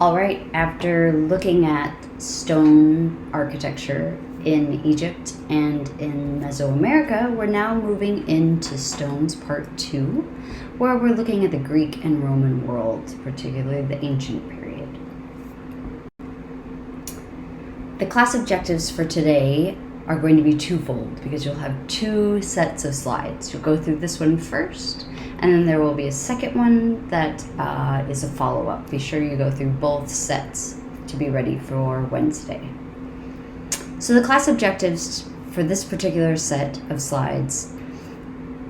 All right, after looking at stone architecture in Egypt and in Mesoamerica, we're now moving into stones part 2, where we're looking at the Greek and Roman world, particularly the ancient period. The class objectives for today are going to be twofold because you'll have 2 sets of slides. You'll go through this one first, and then there will be a second one that is a follow-up. Be sure you go through both sets to be ready for Wednesday. So the class objectives for this particular set of slides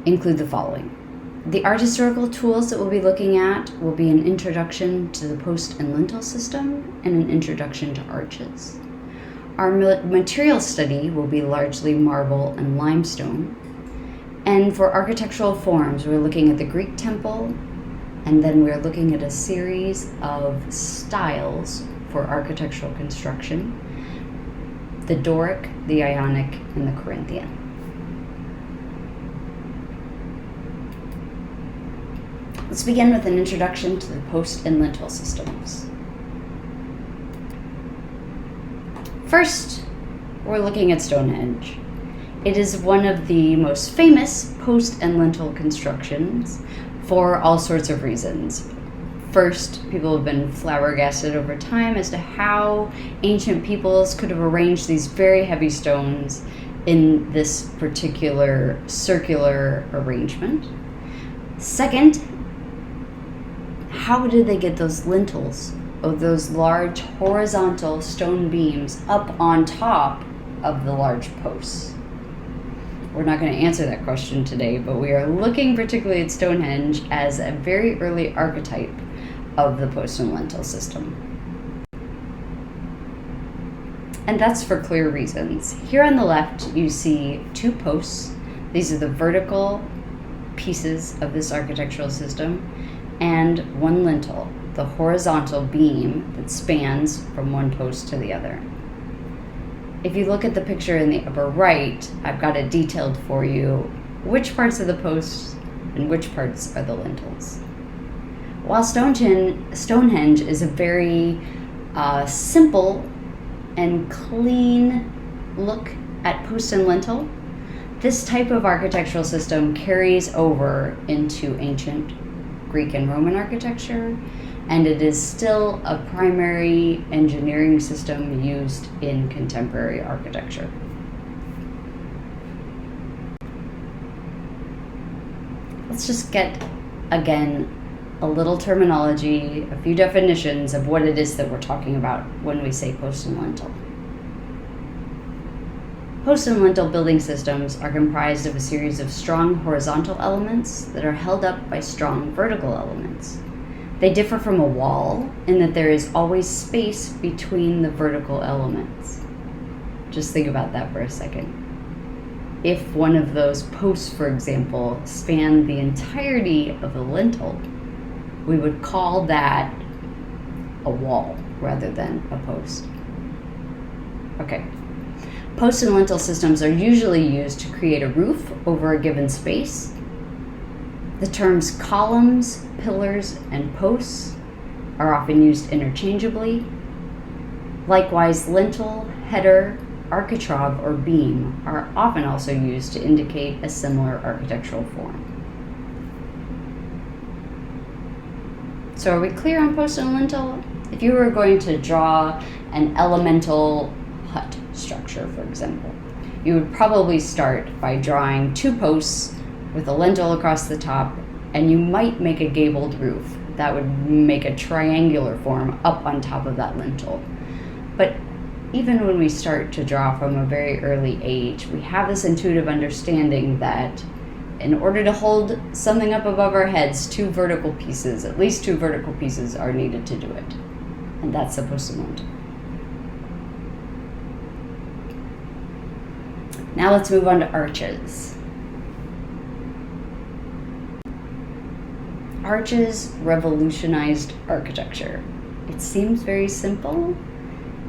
include the following. The art historical tools that we'll be looking at will be an introduction to the post and lintel system and an introduction to arches. Our material study will be largely marble and limestone. And for architectural forms, we're looking at the Greek temple, and then we're looking at a series of styles for architectural construction: the Doric, the Ionic, and the Corinthian. Let's begin with an introduction to the post and lintel systems. First, we're looking at Stonehenge. It is one of the most famous post and lintel constructions for all sorts of reasons. First, people have been flabbergasted over time as to how ancient peoples could have arranged these very heavy stones in this particular circular arrangement. Second, how did they get those lintels, or those large horizontal stone beams, up on top of the large posts? We're not going to answer that question today, but we are looking particularly at Stonehenge as a very early archetype of the post and lintel system. And that's for clear reasons. Here on the left, you see 2 posts. These are the vertical pieces of this architectural system, and 1 lintel, the horizontal beam that spans from one post to the other. If you look at the picture in the upper right, I've got it detailed for you which parts of the posts and which parts are the lintels. While Stonehenge is a very simple and clean look at post and lintel, this type of architectural system carries over into ancient Greek and Roman architecture, and it is still a primary engineering system used in contemporary architecture. Let's just get, again, a little terminology, a few definitions of what it is that we're talking about when we say post and lintel. Post and lintel building systems are comprised of a series of strong horizontal elements that are held up by strong vertical elements. They differ from a wall in that there is always space between the vertical elements. Just think about that for a second. If one of those posts, for example, spanned the entirety of the lintel, we would call that a wall rather than a post. Okay. Post and lintel systems are usually used to create a roof over a given space. The terms columns, pillars, and posts are often used interchangeably. Likewise, lintel, header, architrave, or beam are often also used to indicate a similar architectural form. So are we clear on post and lintel? If you were going to draw an elemental hut structure, for example, you would probably start by drawing 2 posts with a lintel across the top, and you might make a gabled roof. That would make a triangular form up on top of that lintel. But even when we start to draw from a very early age, we have this intuitive understanding that in order to hold something up above our heads, 2 vertical pieces, at least 2 vertical pieces, are needed to do it. And that's the post and lintel. Now let's move on to arches. Arches revolutionized architecture. It seems very simple.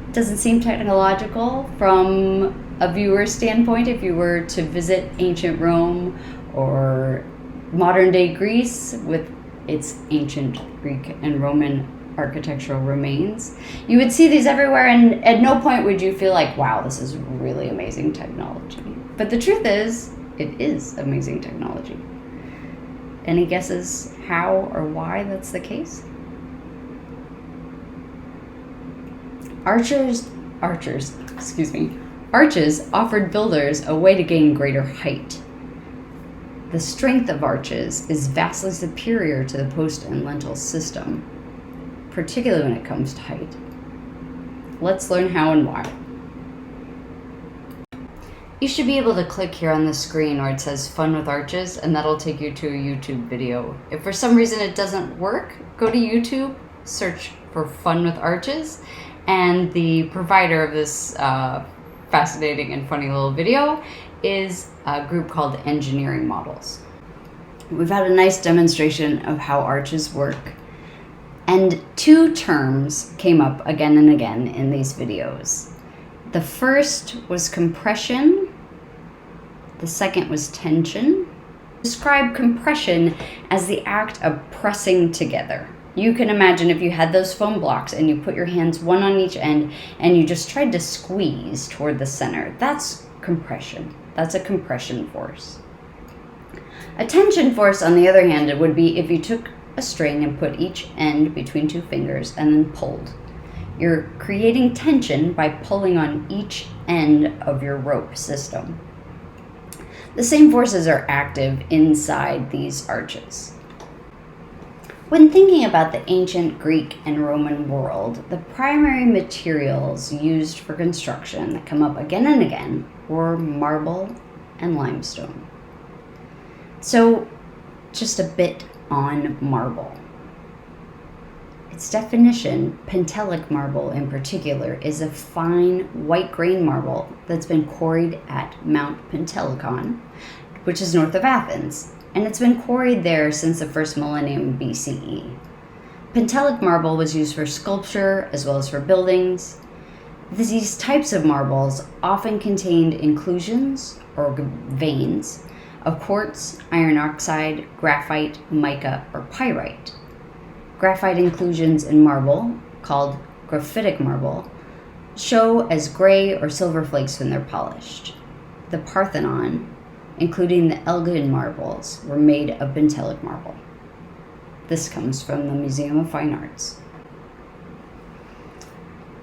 It doesn't seem technological from a viewer's standpoint. If you were to visit ancient Rome or modern day Greece with its ancient Greek and Roman architectural remains. You would see these everywhere, and at no point would you feel like, wow, this is really amazing technology. But the truth is, it is amazing technology. Any guesses how or why that's the case? Arches offered builders a way to gain greater height. The strength of arches is vastly superior to the post and lintel system, particularly when it comes to height. Let's learn how and why. You should be able to click here on the screen where it says Fun with Arches, and that'll take you to a YouTube video. If for some reason it doesn't work, go to YouTube, search for Fun with Arches, and the provider of this fascinating and funny little video is a group called Engineering Models. We've had a nice demonstration of how arches work, and two terms came up again and again in these videos. The first was compression, the second was tension. Describe compression as the act of pressing together. You can imagine if you had those foam blocks and you put your hands one on each end and you just tried to squeeze toward the center. That's compression. That's a compression force. A tension force, on the other hand, it would be if you took a string and put each end between two fingers and then pulled. You're creating tension by pulling on each end of your rope system. The same forces are active inside these arches. When thinking about the ancient Greek and Roman world, the primary materials used for construction that come up again and again were marble and limestone. So, just a bit on marble. Its definition, Pentelic marble in particular, is a fine white grain marble that's been quarried at Mount Pentelicon, which is north of Athens, and it's been quarried there since the first millennium BCE. Pentelic marble was used for sculpture as well as for buildings. These types of marbles often contained inclusions or veins of quartz, iron oxide, graphite, mica, or pyrite. Graphite inclusions in marble, called graphitic marble, show as gray or silver flakes when they're polished. The Parthenon, including the Elgin marbles, were made of Pentelic marble. This comes from the Museum of Fine Arts.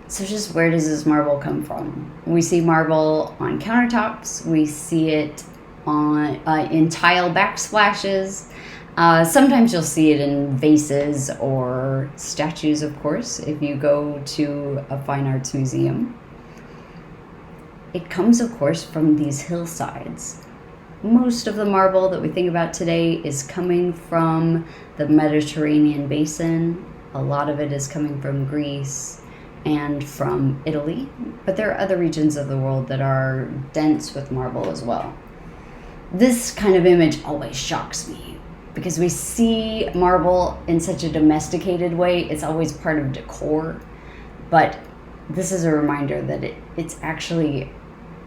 So just where does this marble come from? We see marble on countertops, we see it on in tile backsplashes. Sometimes you'll see it in vases or statues, of course, if you go to a fine arts museum. It comes, of course, from these hillsides. Most of the marble that we think about today is coming from the Mediterranean basin. A lot of it is coming from Greece and from Italy, but there are other regions of the world that are dense with marble as well. This kind of image always shocks me because we see marble in such a domesticated way. It's always part of decor, but this is a reminder that it's actually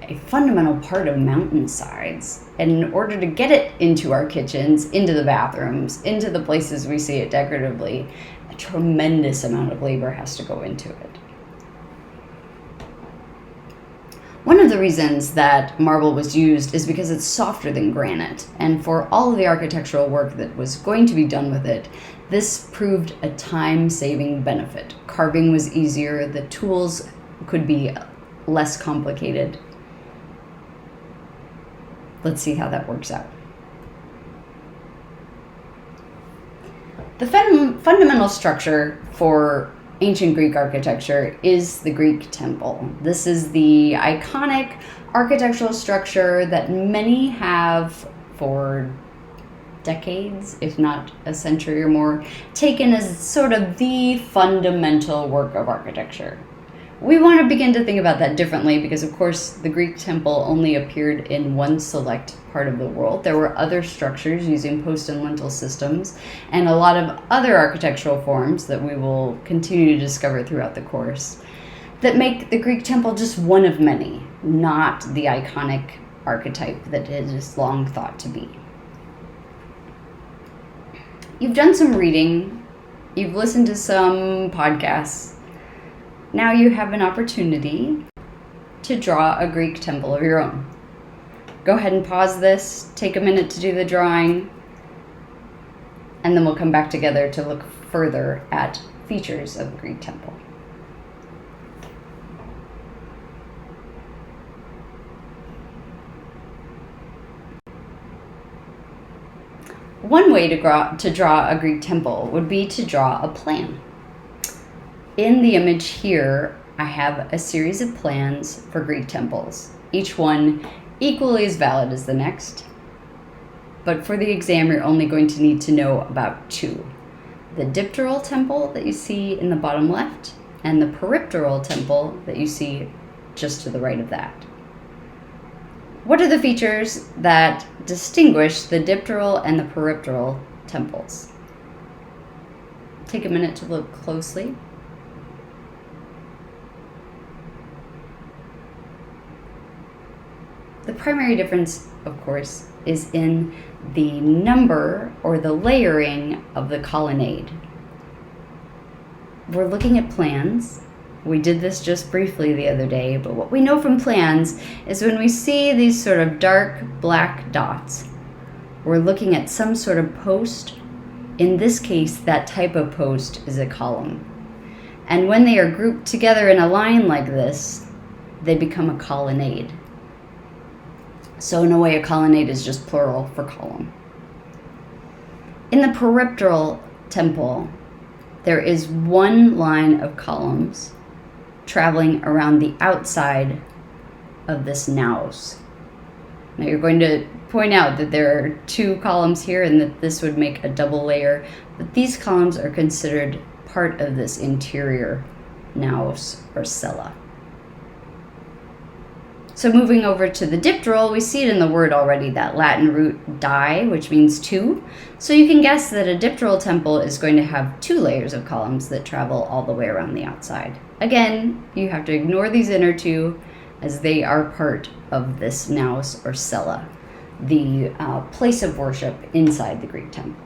a fundamental part of mountainsides. And in order to get it into our kitchens, into the bathrooms, into the places we see it decoratively, a tremendous amount of labor has to go into it. One of the reasons that marble was used is because it's softer than granite, and for all of the architectural work that was going to be done with it, this proved a time-saving benefit. Carving was easier, the tools could be less complicated. Let's see how that works out. The fundamental structure for ancient Greek architecture is the Greek temple. This is the iconic architectural structure that many have for decades, if not a century or more, taken as sort of the fundamental work of architecture. We want to begin to think about that differently because, of course, the Greek temple only appeared in one select part of the world. There were other structures using post and lintel systems and a lot of other architectural forms that we will continue to discover throughout the course that make the Greek temple just one of many, not the iconic archetype that it is long thought to be. You've done some reading you've listened to some podcasts. Now you have an opportunity to draw a Greek temple of your own. Go ahead and pause this, take a minute to do the drawing, and then we'll come back together to look further at features of a Greek temple. One way to draw a Greek temple would be to draw a plan. In the image here, I have a series of plans for Greek temples, each one equally as valid as the next. But for the exam, you're only going to need to know about two: the dipteral temple that you see in the bottom left, and the peripteral temple that you see just to the right of that. What are the features that distinguish the dipteral and the peripteral temples? Take a minute to look closely. The primary difference, of course, is in the number or the layering of the colonnade. We're looking at plans. We did this just briefly the other day, but what we know from plans is when we see these sort of dark black dots, we're looking at some sort of post. In this case, that type of post is a column. And when they are grouped together in a line like this, they become a colonnade. So in a way, a colonnade is just plural for column. In the peripteral temple, there is one line of columns traveling around the outside of this naos. Now you're going to point out that there are two columns here and that this would make a double layer, but these columns are considered part of this interior naos or cella. So moving over to the dipteral, we see it in the word already, that Latin root di, which means two. So you can guess that a dipteral temple is going to have two layers of columns that travel all the way around the outside. Again, you have to ignore these inner two as they are part of this naos or cella, the place of worship inside the Greek temple.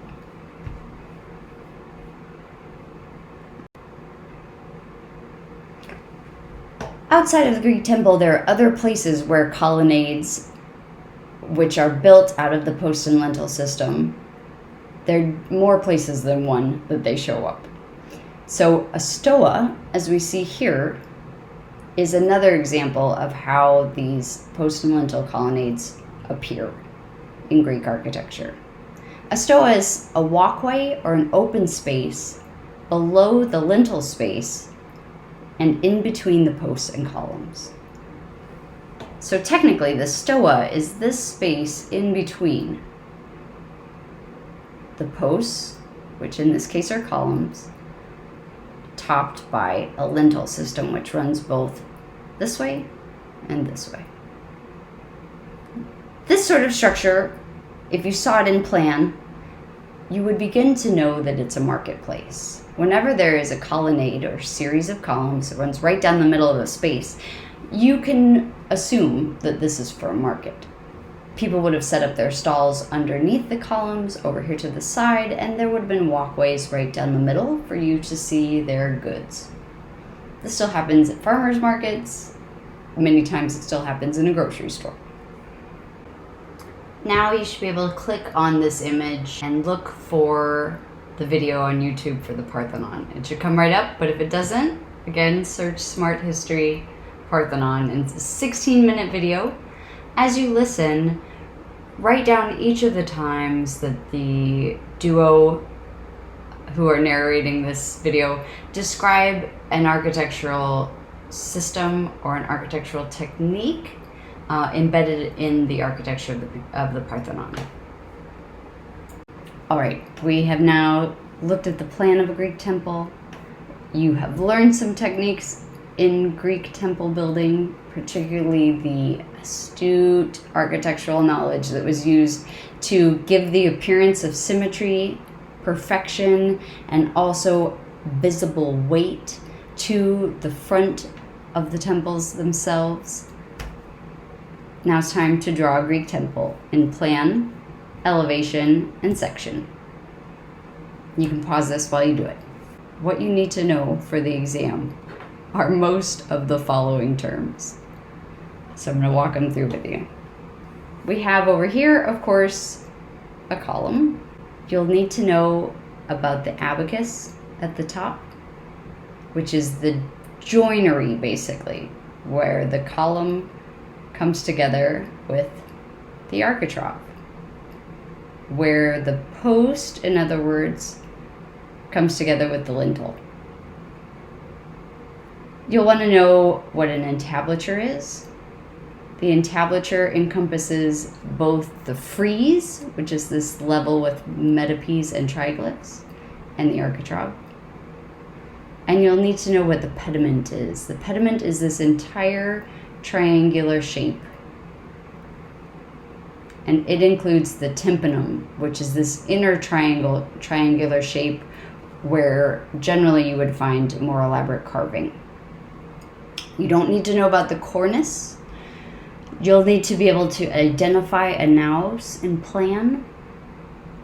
Outside of the Greek temple, there are other places where colonnades, which are built out of the post and lintel system, there are more places than one that they show up. So a stoa, as we see here, is another example of how these post and lintel colonnades appear in Greek architecture. A stoa is a walkway or an open space below the lintel space and in between the posts and columns. So technically, the stoa is this space in between the posts, which in this case are columns, topped by a lintel system which runs both this way and this way. This sort of structure, if you saw it in plan, you would begin to know that it's a marketplace. Whenever there is a colonnade or series of columns that runs right down the middle of a space, you can assume that this is for a market. People would have set up their stalls underneath the columns over here to the side, and there would have been walkways right down the middle for you to see their goods. This still happens at farmers markets. Many times it still happens in a grocery store. Now you should be able to click on this image and look for the video on YouTube for the Parthenon. It should come right up, but if it doesn't, again, search Smart History Parthenon, and it's a 16-minute video. As you listen, write down each of the times that the duo who are narrating this video describe an architectural system or an architectural technique embedded in the architecture of the Parthenon. All right, we have now looked at the plan of a Greek temple. You have learned some techniques in Greek temple building, particularly the astute architectural knowledge that was used to give the appearance of symmetry, perfection, and also visible weight to the front of the temples themselves. Now it's time to draw a Greek temple in plan, elevation, and section. You can pause this while you do it. what you need to know for the exam are most of the following terms. So I'm going to walk them through with you. We have over here, of course, a column. You'll need to know about the abacus at the top, which is the joinery, basically, where the column comes together with the architrave, where the post, in other words, comes together with the lintel. You'll want to know what an entablature is. The entablature encompasses both the frieze, which is this level with metopes and triglyphs, and the architrave. And you'll need to know what the pediment is. The pediment is this entire triangular shape. And it includes the tympanum, which is this inner triangular shape where generally you would find more elaborate carving. You don't need to know about the cornice. You'll need to be able to identify a naos and plan,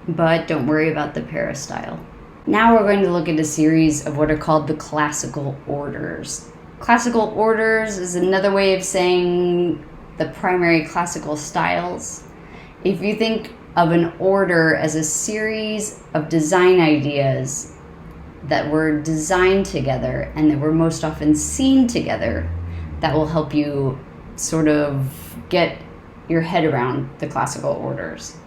but don't worry about the peristyle. Now we're going to look at a series of what are called the classical orders. Classical orders is another way of saying the primary classical styles. If you think of an order as a series of design ideas that were designed together and that were most often seen together, that will help you sort of get your head around the classical orders.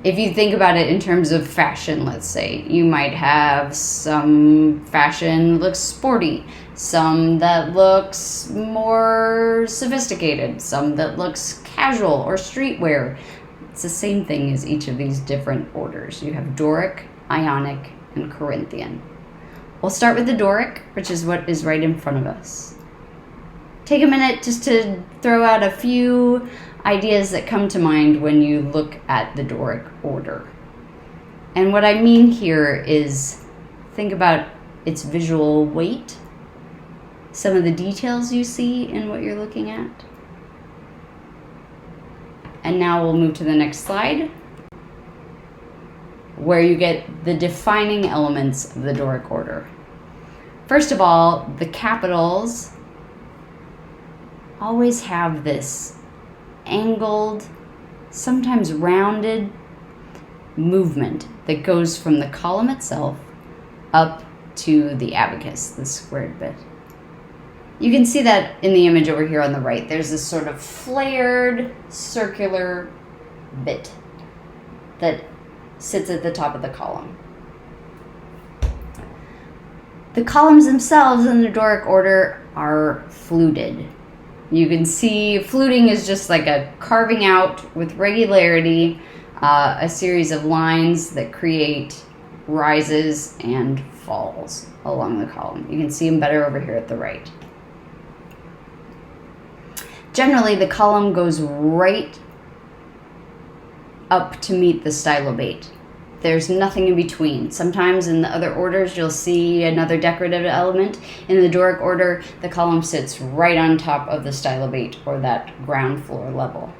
If you think about it in terms of fashion, let's say, you might have some fashion looks sporty, some that looks more sophisticated, some that looks casual or streetwear. It's the same thing as each of these different orders. You have Doric, Ionic, and Corinthian. We'll start with the Doric, which is what is right in front of us. Take a minute just to throw out a few ideas that come to mind when you look at the Doric order. And what I mean here is think about its visual weight, some of the details you see in what you're looking at. And now we'll move to the next slide, where you get the defining elements of the Doric order. First of all, the capitals always have this angled, sometimes rounded movement that goes from the column itself up to the abacus, the squared bit. You can see that in the image over here on the right. There's this sort of flared circular bit that sits at the top of the column. The columns themselves in the Doric order are fluted. You can see fluting is just like a carving out with regularity, a series of lines that create rises and falls along the column. You can see them better over here at the right. Generally, the column goes right up to meet the stylobate. There's nothing in between. Sometimes in the other orders, you'll see another decorative element. In the Doric order, the column sits right on top of the stylobate, or that ground floor level.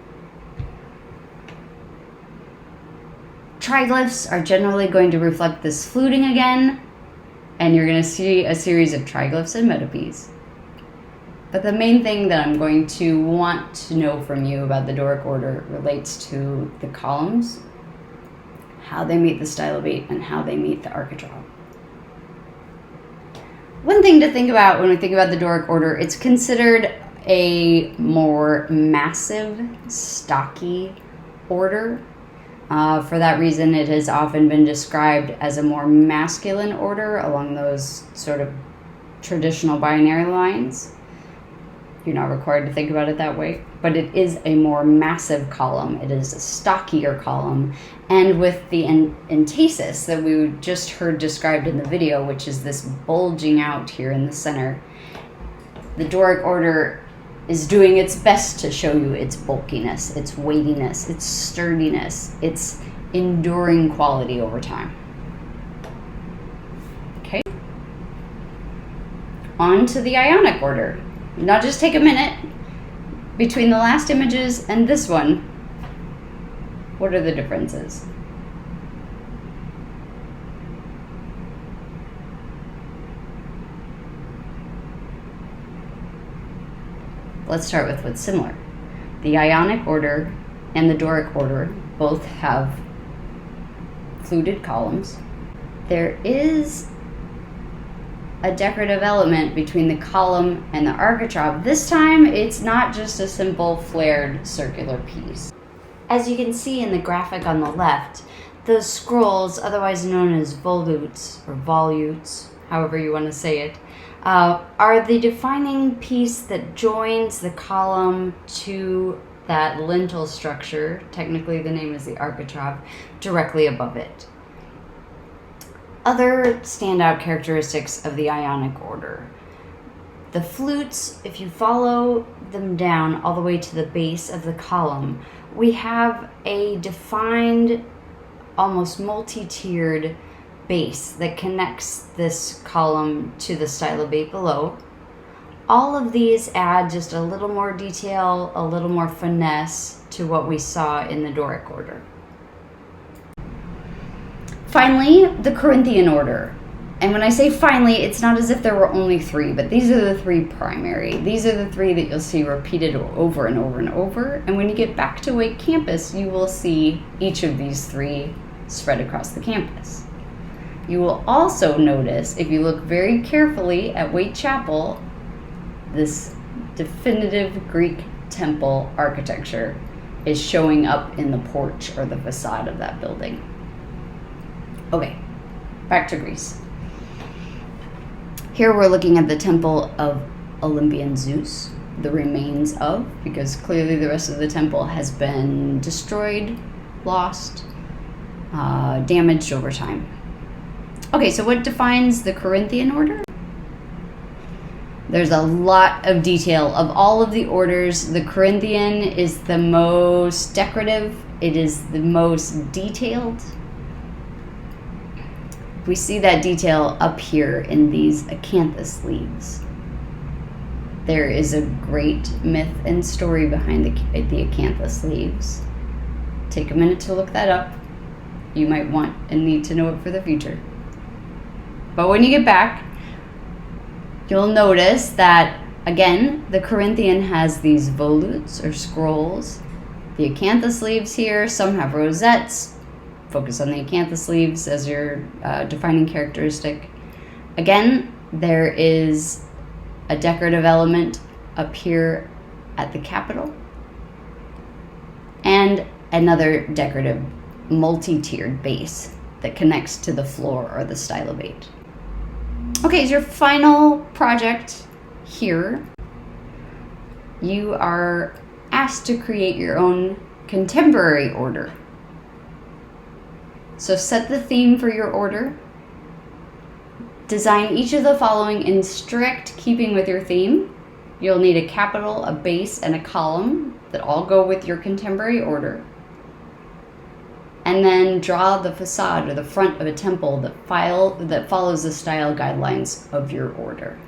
Triglyphs are generally going to reflect this fluting again, and you're going to see a series of triglyphs and metopes. But the main thing that I'm going to want to know from you about the Doric order relates to the columns, how they meet the stylobate, and how they meet the architrave. One thing to think about when we think about the Doric order, it's considered a more massive, stocky order. For that reason, it has often been described as a more masculine order along those sort of traditional binary lines. You're not required to think about it that way, but it is a more massive column. It is a stockier column. And with the entasis that we just heard described in the video, which is this bulging out here in the center, the Doric order is doing its best to show you its bulkiness, its weightiness, its sturdiness, its enduring quality over time. Okay. On to the Ionic order. Now just take a minute between the last images and this one. What are the differences? let's start with what's similar. The Ionic order and the Doric order both have fluted columns. There is a decorative element between the column and the architrave. This time, it's not just a simple flared circular piece. As you can see in the graphic on the left, the scrolls, otherwise known as volutes or volutes, however you want to say it, are the defining piece that joins the column to that lintel structure, technically the name is the architrave, directly above it. Other standout characteristics of the Ionic order. The flutes, if you follow them down all the way to the base of the column, we have a defined, almost multi-tiered base that connects this column to the stylobate below. All of these add just a little more detail, a little more finesse to what we saw in the Doric order. Finally, the Corinthian order. And when I say finally, it's not as if there were only three, but these are the three primary. These are the three that you'll see repeated over and over and over. And when you get back to Wake campus, you will see each of these three spread across the campus. You will also notice, if you look very carefully at Wake Chapel, this definitive Greek temple architecture is showing up in the porch or the facade of that building. Okay, back to Greece. Here we're looking at the temple of Olympian Zeus, the remains of, because clearly the rest of the temple has been destroyed, lost, damaged over time. Okay, so what defines the Corinthian order? There's a lot of detail. Of all of the orders, the Corinthian is the most decorative. It is the most detailed. We see that detail up here in these acanthus leaves. There is a great myth and story behind the acanthus leaves. Take a minute to look that up. You might want and need to know it for the future. But when you get back, you'll notice that, again, the Corinthian has these volutes or scrolls. The acanthus leaves here, some have rosettes. Focus on the acanthus leaves as your defining characteristic. Again, there is a decorative element up here at the capital and another decorative multi-tiered base that connects to the floor or the stylobate. Okay, as your final project here, you are asked to create your own contemporary order. So set the theme for your order. Design each of the following in strict keeping with your theme. You'll need a capital, a base, and a column that all go with your contemporary order. And then draw the facade or the front of a temple that follows the style guidelines of your order.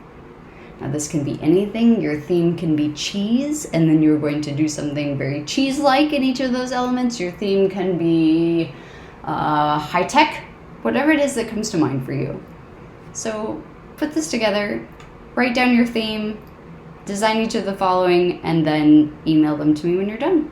Now this can be anything. Your theme can be cheese, and then you're going to do something very cheese-like in each of those elements. Your theme can be high-tech, whatever it is that comes to mind for you. So put this together, write down your theme, design each of the following, and then email them to me when you're done.